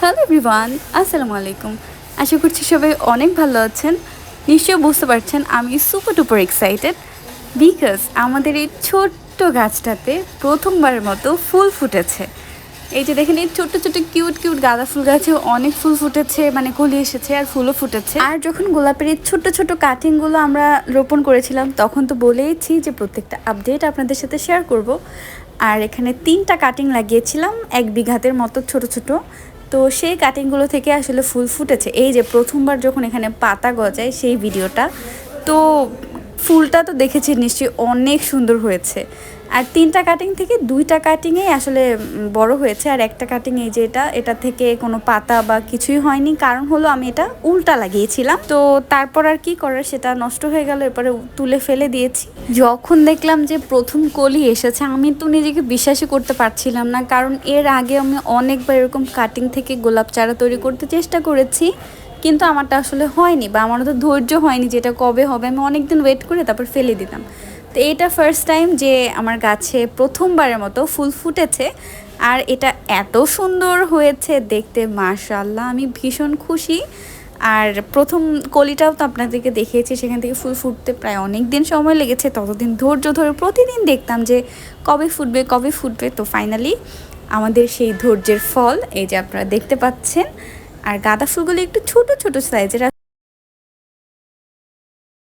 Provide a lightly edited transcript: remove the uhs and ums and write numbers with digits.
Hello everyone, আসসালামু আলাইকুম। আশা করছি সবাই অনেক ভালো আছেন। নিশ্চয়ই বুঝতে পারছেন আমি সুপার ডুপার এক্সাইটেড বিকজ আমাদের এই ছোট্ট গাছটাতে প্রথমবারের মতো ফুল ফুটেছে। এই যে দেখেন এই ছোট্ট ছোট্ট কিউট কিউট গাঁদা ফুল গাছে অনেক ফুল ফুটেছে, মানে কলি এসেছে আর ফুলও ফুটেছে। আর যখন গোলাপের এই ছোট্ট ছোট্ট কাটিংগুলো আমরা রোপণ করেছিলাম তখন তো বলেইছি যে প্রত্যেকটা আপডেট আপনাদের সাথে শেয়ার করব। আর এখানে 3টা কাটিং লাগিয়েছিলাম 1 বিঘাতের মতো ছোট ছোট। তো সেই কাটিংগুলো থেকে আসলে ফুল ফুটেছে। এই যে প্রথমবার যখন এখানে পাতা গজায় সেই ভিডিওটা, তো ফুলটা তো দেখেছি নিশ্চয়ই অনেক সুন্দর হয়েছে। আর 3টা কাটিং থেকে 2টা কাটিংয়েই আসলে বড় হয়েছে, আর একটা কাটিং এই যে এটা থেকে কোনো পাতা বা কিছুই হয়নি। কারণ হলো আমি এটা উল্টা লাগিয়েছিলাম, তো তারপর আর কি করার, সেটা নষ্ট হয়ে গেল, এরপরে তুলে ফেলে দিয়েছি। যখন দেখলাম যে প্রথম কলি এসেছে আমি তো নিজেকে বিশ্বাসই করতে পারছিলাম না, কারণ এর আগে আমি অনেকবার এরকম কাটিং থেকে গোলাপ চারা তৈরি করতে চেষ্টা করেছি, কিন্তু আমারটা আসলে হয়নি, বা আমারও তো ধৈর্য হয়নি যেটা কবে হবে। আমি অনেক দিন ওয়েট করে তারপর ফেলে দিতাম। তো এটা ফার্স্ট টাইম যে আমার গাছে প্রথমবারের মতো ফুল ফুটেছে, আর এটা এত সুন্দর হয়েছে দেখতে, মাশাআল্লাহ, আমি ভীষণ খুশি। আর প্রথম কলিটাও তো আপনাদেরকে দেখিয়েছি, সেখান থেকে ফুল ফুটতে প্রায় অনেক দিন সময় লেগেছে। ততদিন ধৈর্য ধরে প্রতিদিন দেখতাম যে কবে ফুটবে কবে ফুটবে। তো ফাইনালি আমাদের সেই ধৈর্যের ফল এই যে আপনারা দেখতে পাচ্ছেন। আর গাঁদা ফুলগুলো একটু ছোট ছোট সাইজের।